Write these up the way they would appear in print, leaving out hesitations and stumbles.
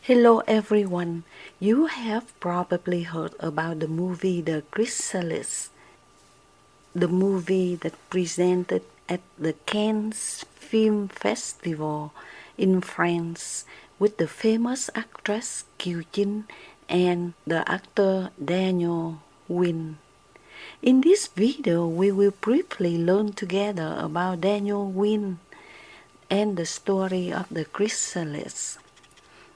Hello everyone. You have probably heard about the movie The Chrysalis, the movie that presented at the Cannes Film Festival in France with the famous actress Winn and the actor Daniel Winn. In this video, we will briefly learn together about Daniel Winn and the story of the Chrysalis.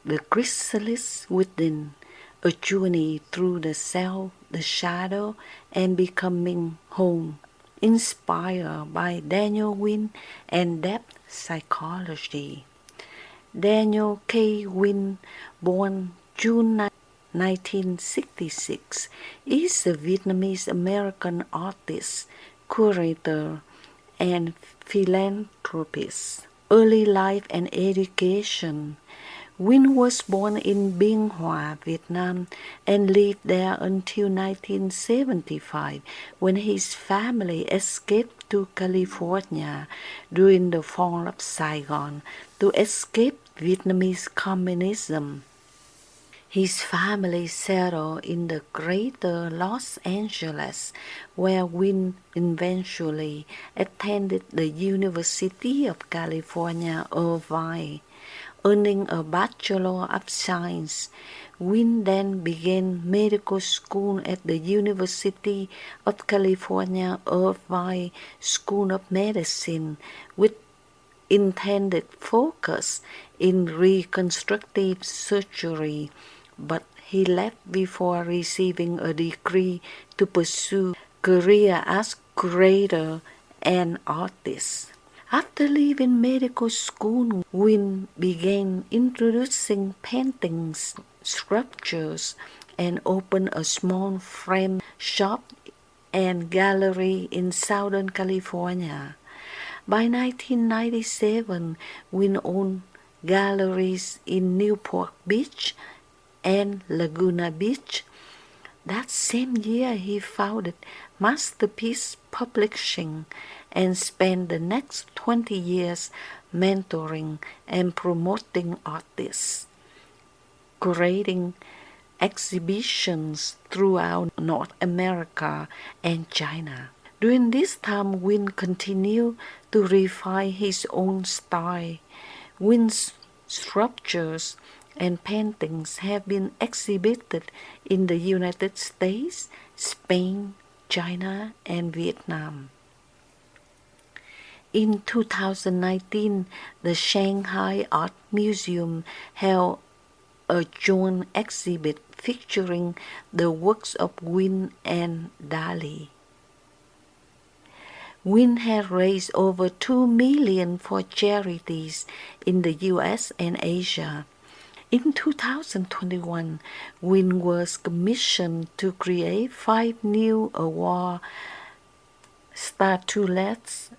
The Chrysalis within, a journey through the self, the shadow, and becoming home, inspired by Daniel Winn and depth psychology. Daniel K. Winn, born June 1966, is a Vietnamese-American artist, curator, and philanthropist. Early life and education. Winn was born in Biên Hòa, Vietnam, and lived there until 1975, when his family escaped to California during the fall of Saigon to escape Vietnamese communism. His family settled in the greater Los Angeles, where Winn eventually attended the University of California, Irvine. Earning a Bachelor of Science, Winn then began medical school at the University of California, Irvine School of Medicine, with intended focus in reconstructive surgery, but he left before receiving a degree to pursue career as curator and artist. After leaving medical school, Winn began introducing paintings, sculptures, and opened a small frame shop and gallery in Southern California. By 1997, Winn owned galleries in Newport Beach and Laguna Beach. That same year, he founded Masterpiece Publishing and spent the next 20 years mentoring and promoting artists, curating exhibitions throughout North America and China. During this time, Winn continued to refine his own style. Winn's sculptures and paintings have been exhibited in the United States, Spain, China, and Vietnam. In 2019, the Shanghai Art Museum held a joint exhibit featuring the works of Winn and Dali. Winn has raised over $2 million for charities in the U.S. and Asia. In 2021, Winn was commissioned to create 5 new award statuettes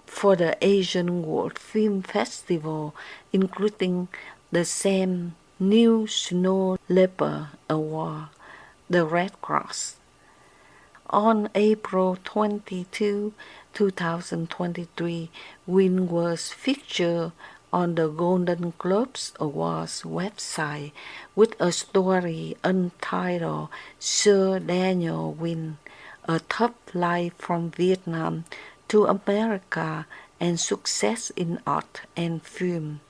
for the Asian World Film Festival, including the same new Snow Leopard Award, the Red Cross. On April 22, 2023, Winn was featured on the Golden Globes Awards website with a story entitled Sir Daniel Winn, A Tough Life from Vietnam to America and Success in Art and Film,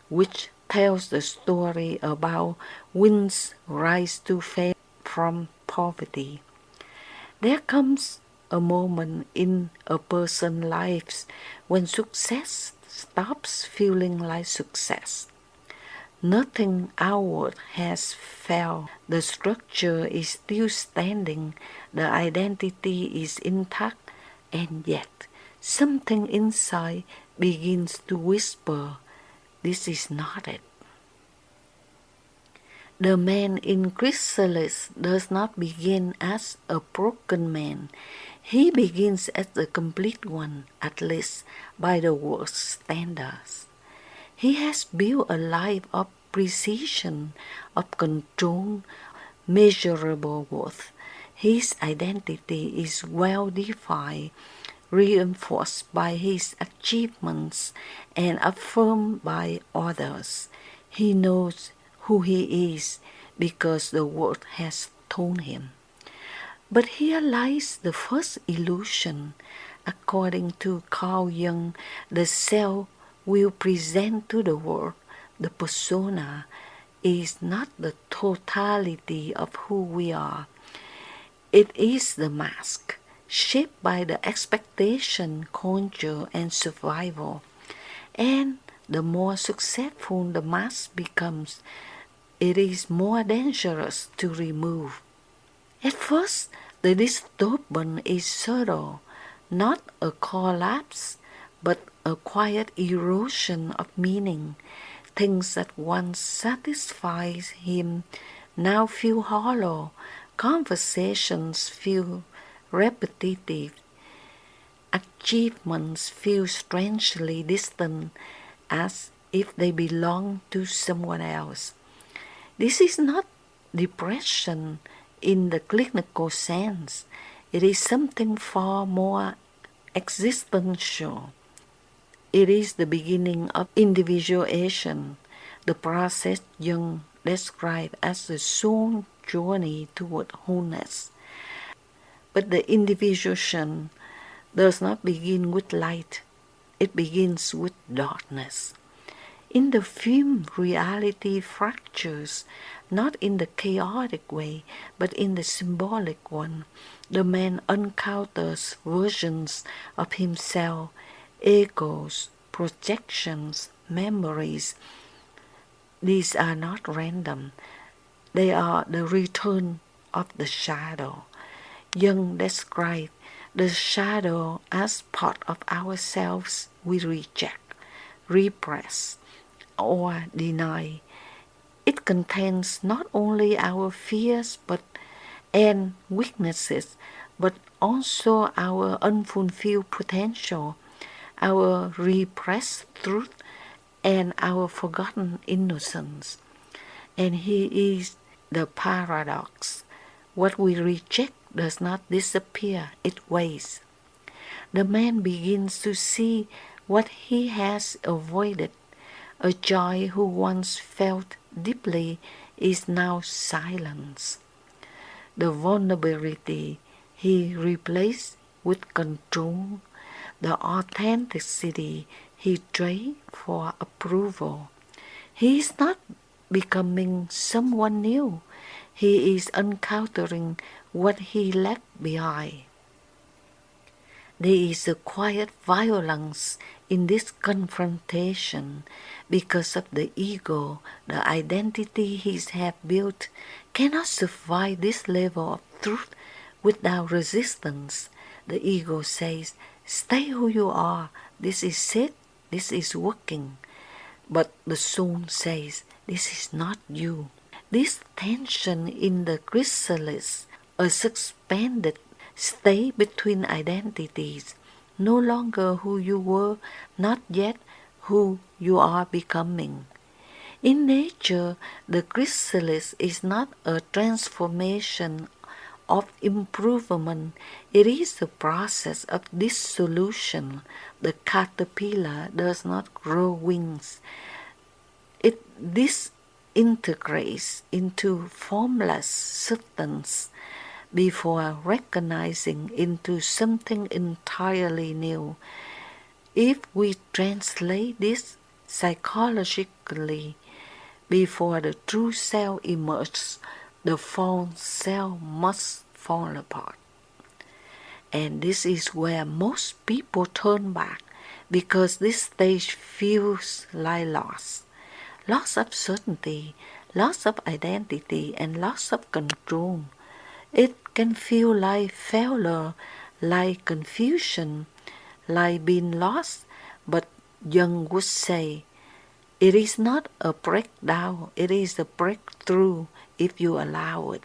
which tells the story about Winn's rise to fame from poverty. There comes a moment in a person's life when success stops feeling like success. Nothing outward has failed. The structure is still standing. The identity is intact. And yet, something inside begins to whisper, this is not it. The man in Chrysalis does not begin as a broken man. He begins as a complete one, at least by the world's standards. He has built a life of precision, of control, measurable worth. His identity is well defined, reinforced by his achievements and affirmed by others. He knows who he is because the world has told him. But here lies the first illusion. According to Carl Jung, the self will present to the world. The persona is not the totality of who we are. It is the mask, shaped by the expectation, conjure, and survival. And the more successful the mask becomes, it is more dangerous to remove. At first, the disturbance is subtle, not a collapse, but a quiet erosion of meaning. Things that once satisfied him now feel hollow. Conversations feel repetitive. Achievements feel strangely distant, as if they belong to someone else. This is not depression in the clinical sense. It is something far more existential. It is the beginning of individuation, the process Jung described as the soul journey toward wholeness. But the individuation does not begin with light, it begins with darkness. In the film, reality fractures, not in the chaotic way, but in the symbolic one. The man encounters versions of himself, echoes, projections, memories. These are not random. They are the return of the shadow. Jung described the shadow as part of ourselves we reject, repress, or deny. It contains not only our fears and weaknesses, but also our unfulfilled potential, our repressed truth, and our forgotten innocence. And here is the paradox. What we reject does not disappear, it weighs. The man begins to see what he has avoided. A joy who once felt deeply is now silenced. The vulnerability he replaced with control, the authenticity he traded for approval. He is not becoming someone new. He is encountering what he left behind. There is a quiet violence in this confrontation because of the ego. The identity he has built cannot survive this level of truth without resistance. The ego says, stay who you are, this is it, this is working. But the soul says, this is not you. This tension in the chrysalis, a suspended state between identities, no longer who you were, not yet who you are becoming. In nature, the chrysalis is not a transformation of improvement, it is a process of dissolution. The caterpillar does not grow wings. It disintegrates into formless substance before recognizing into something entirely new. If we translate this psychologically, before the true self emerges, the false self must fall apart. And this is where most people turn back, because this stage feels like loss. Loss of certainty, loss of identity, and loss of control. It can feel like failure, like confusion, like being lost, but Jung would say, it is not a breakdown, it is a breakthrough if you allow it.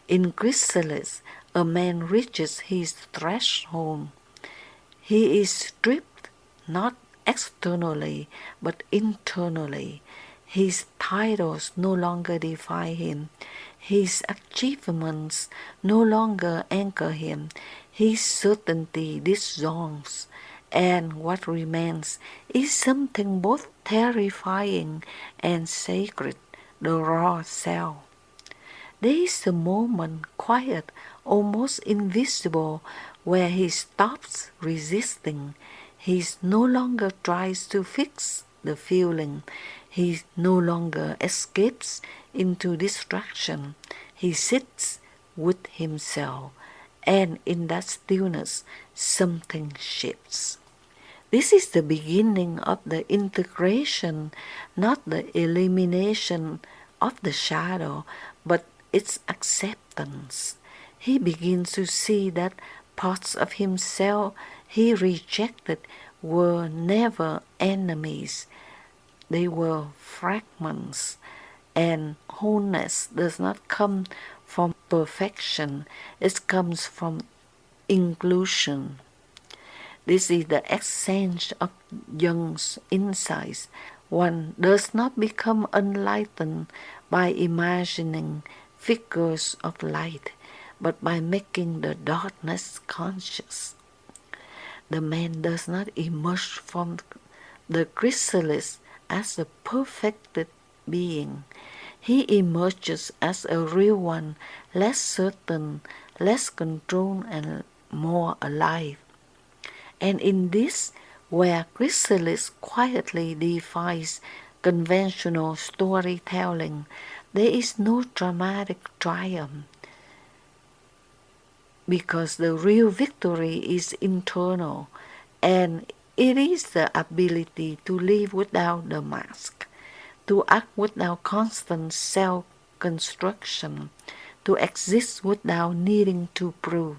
In Chrysalis, a man reaches his threshold. He is stripped, not externally, but internally. His titles no longer define him. His achievements no longer anchor him. His certainty dissolves, and what remains is something both terrifying and sacred, the raw self. There is a moment, quiet, almost invisible, where he stops resisting. He no longer tries to fix the feeling. He no longer escapes into distraction. He sits with himself, and in that stillness, something shifts. This is the beginning of the integration, not the elimination of the shadow, but its acceptance. He begins to see that parts of himself he rejected were never enemies, they were fragments, and wholeness does not come from perfection, it comes from inclusion. This is the essence of Jung's insights. One does not become enlightened by imagining figures of light, but by making the darkness conscious. The man does not emerge from the chrysalis as a perfected being. He emerges as a real one, less certain, less controlled, and more alive. And in this, where Chrysalis quietly defies conventional storytelling, there is no dramatic triumph, because the real victory is internal, and it is the ability to live without the mask, to act without constant self-construction, to exist without needing to prove.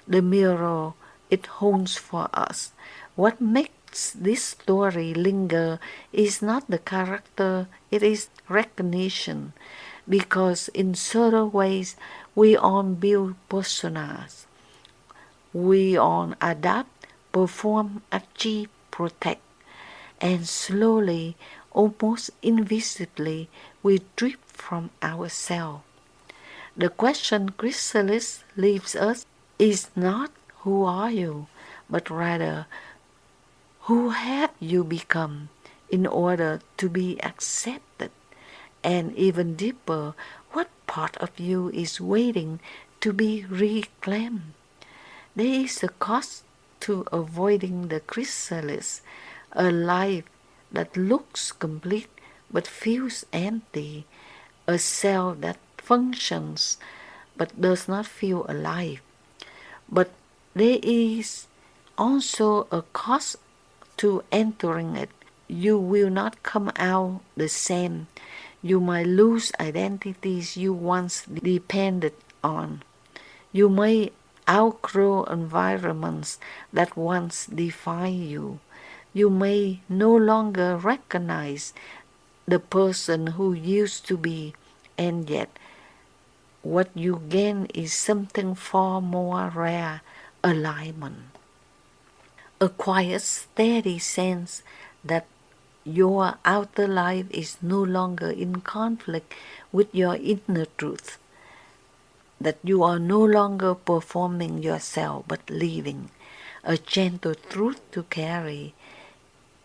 The mirror it holds for us. What makes this story linger is not the character, it is recognition, because in subtle ways we all build personas. We all adapt, perform, achieve, protect, and slowly, almost invisibly, we drift from ourselves. The question Chrysalis leaves us is not who are you, but rather who have you become in order to be accepted, and even deeper, what part of you is waiting to be reclaimed. There is a cost to avoiding the chrysalis, a life that looks complete but feels empty, a self that functions but does not feel alive. But there is also a cost to entering it. You will not come out the same. You might lose identities you once depended on. You may outgrow environments that once defined you. You may no longer recognize the person who used to be, and yet what you gain is something far more rare, alignment. A quiet, steady sense that your outer life is no longer in conflict with your inner truth, that you are no longer performing yourself but living, a gentle truth to carry.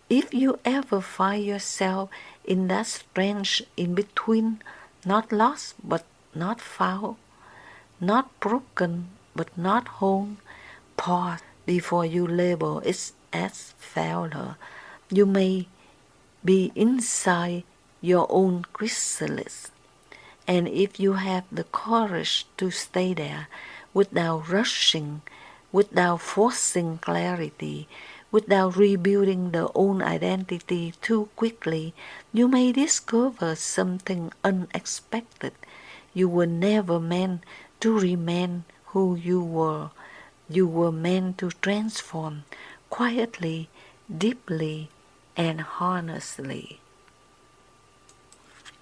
If you ever find yourself in that strange in between, not lost but not found, not broken but not whole, pause before you label it as failure. You may be inside your own chrysalis, and if you have the courage to stay there without rushing, without forcing clarity, without rebuilding the own identity too quickly, you may discover something unexpected. You were never meant to remain who you were. You were meant to transform quietly, deeply, and honestly.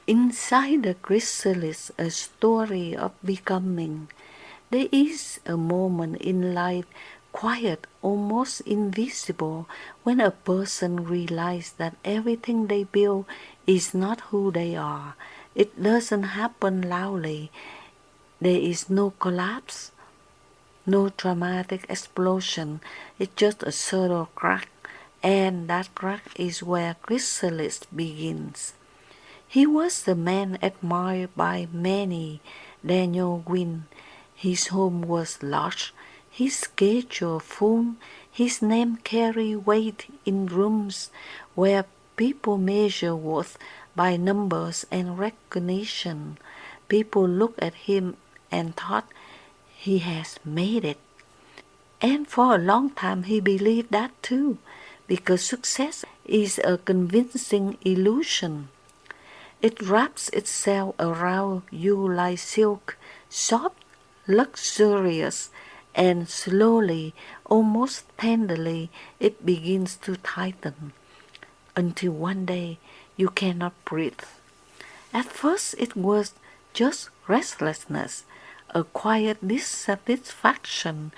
Inside the chrysalis, a story of becoming, there is a moment in life, quiet, almost invisible, when a person realizes that everything they build is not who they are. It doesn't happen loudly. There is no collapse, No dramatic explosion, it's just a subtle crack, and that crack is where Chrysalis begins. He was the man admired by many, Daniel Winn. His home was large, his schedule full, his name carried weight in rooms where people measure worth by numbers and recognition. People looked at him and thought he has made it. And for a long time he believed that too, because success is a convincing illusion. It wraps itself around you like silk, soft, luxurious, and slowly, almost tenderly, it begins to tighten, until one day you cannot breathe. At first it was just restlessness, a quiet dissatisfaction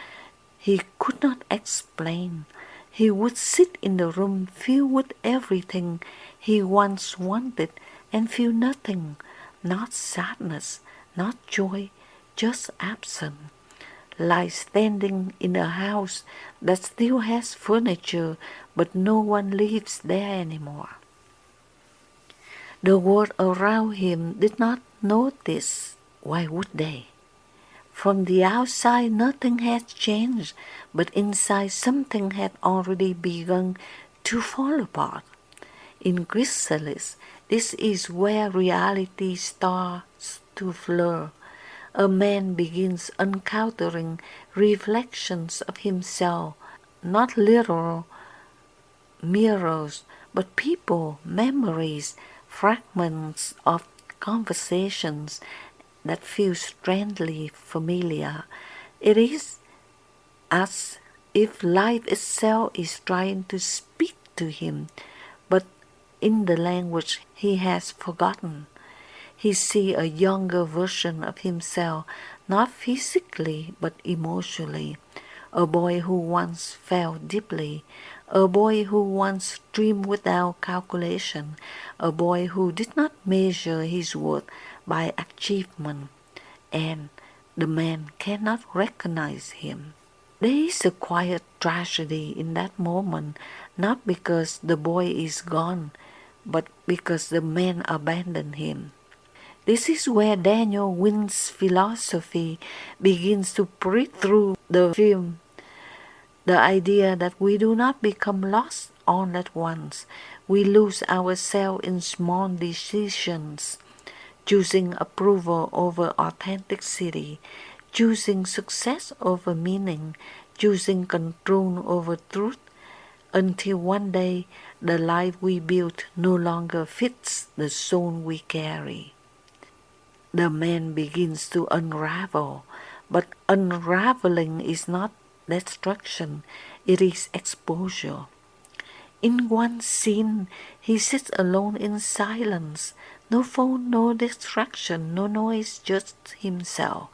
he could not explain. He would sit in the room filled with everything he once wanted and feel nothing, not sadness, not joy, just absence, like standing in a house that still has furniture but no one lives there anymore. The world around him did not notice. Why would they? From the outside nothing had changed, but inside something had already begun to fall apart. In Chrysalis, this is where reality starts to blur. A man begins encountering reflections of himself, not literal mirrors, but people, memories, fragments of conversations that feel strangely familiar. It is as if life itself is trying to speak to him, but in the language he has forgotten. He sees a younger version of himself, not physically but emotionally. A boy who once felt deeply, a boy who once dreamed without calculation, a boy who did not measure his worth by achievement, and the man cannot recognize him. There is a quiet tragedy in that moment, not because the boy is gone, but because the man abandoned him. This is where Daniel Winn's philosophy begins to break through the film. The idea that we do not become lost all at once. We lose ourselves in small decisions, choosing approval over authenticity, choosing success over meaning, choosing control over truth, until one day the life we built no longer fits the soul we carry. The man begins to unravel, but unraveling is not destruction, it is exposure. In one scene, he sits alone in silence, no phone, no distraction, no noise, just himself.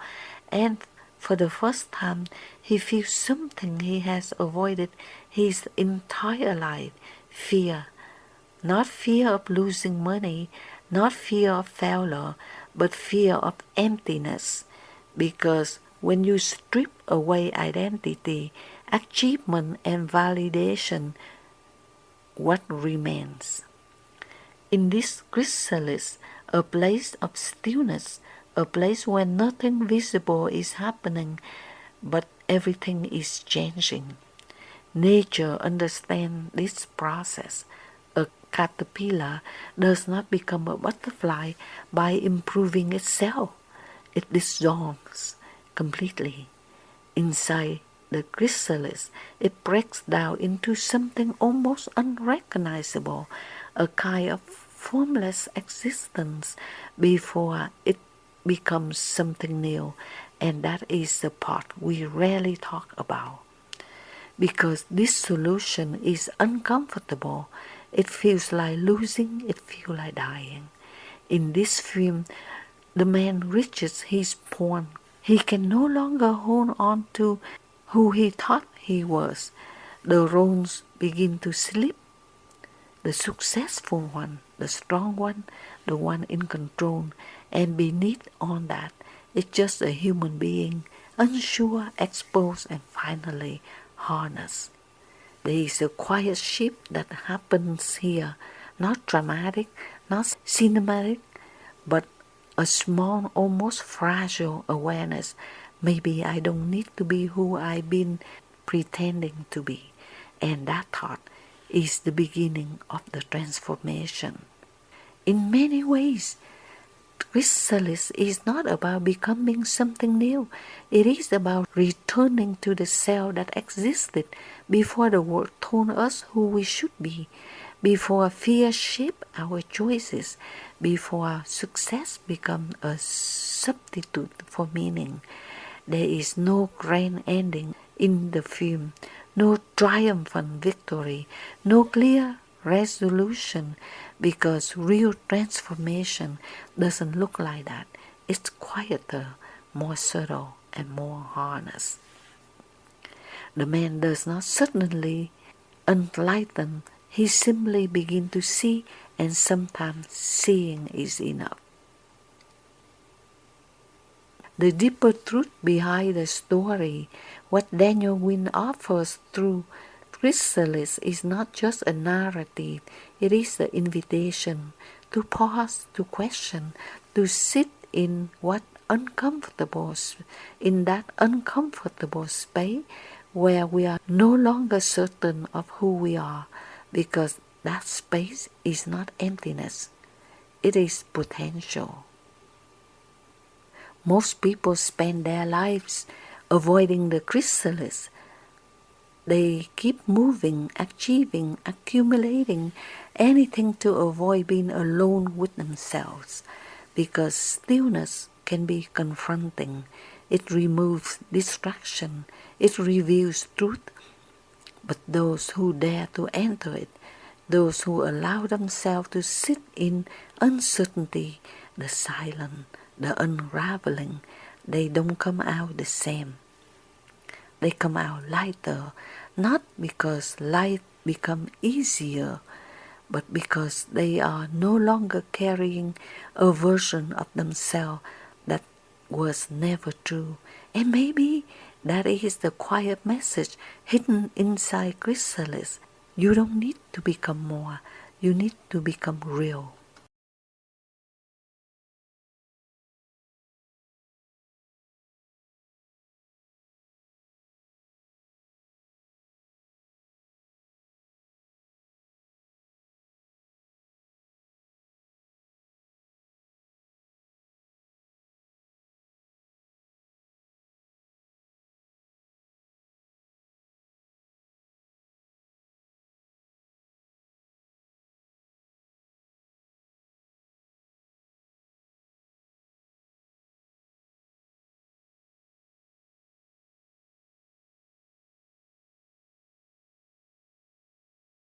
And for the first time, he feels something he has avoided his entire life, fear. Not fear of losing money, not fear of failure, but fear of emptiness. Because when you strip away identity, achievement, and validation, what remains? In this chrysalis, a place of stillness, a place where nothing visible is happening, but everything is changing. Nature understands this process. A caterpillar does not become a butterfly by improving itself. It dissolves completely. Inside the chrysalis, it breaks down into something almost unrecognizable, a kind of formless existence before it becomes something new, and that is the part we rarely talk about. Because this solution is uncomfortable, it feels like losing, it feels like dying. In this film, the man reaches his point. He can no longer hold on to who he thought he was. The roles begin to slip. The successful one, the strong one, the one in control, and beneath all that, it's just a human being, unsure, exposed, and finally harnessed. There is a quiet shift that happens here, not dramatic, not cinematic, but a small, almost fragile awareness. Maybe I don't need to be who I've been pretending to be. And that thought is the beginning of the transformation. In many ways, Chrysalis is not about becoming something new. It is about returning to the self that existed before the world told us who we should be, before fear shaped our choices, before success became a substitute for meaning. There is no grand ending in the film, no triumphant victory, no clear resolution, because real transformation doesn't look like that. It's quieter, more subtle, and more honest. The man does not suddenly enlighten, he simply begins to see, and sometimes seeing is enough. The deeper truth behind the story, what Daniel Winn offers through Chrysalis, is not just a narrative, it is the invitation to pause, to question, to sit in in that uncomfortable space where we are no longer certain of who we are, because that space is not emptiness, it is potential. Most people spend their lives avoiding the chrysalis. They keep moving, achieving, accumulating, anything to avoid being alone with themselves, because stillness can be confronting. It removes distraction, it reveals truth. But those who dare to enter it, those who allow themselves to sit in uncertainty, the silence, the unraveling, they don't come out the same. They come out lighter, not because life becomes easier, but because they are no longer carrying a version of themselves that was never true. And maybe that is the quiet message hidden inside Chrysalis. You don't need to become more, you need to become real.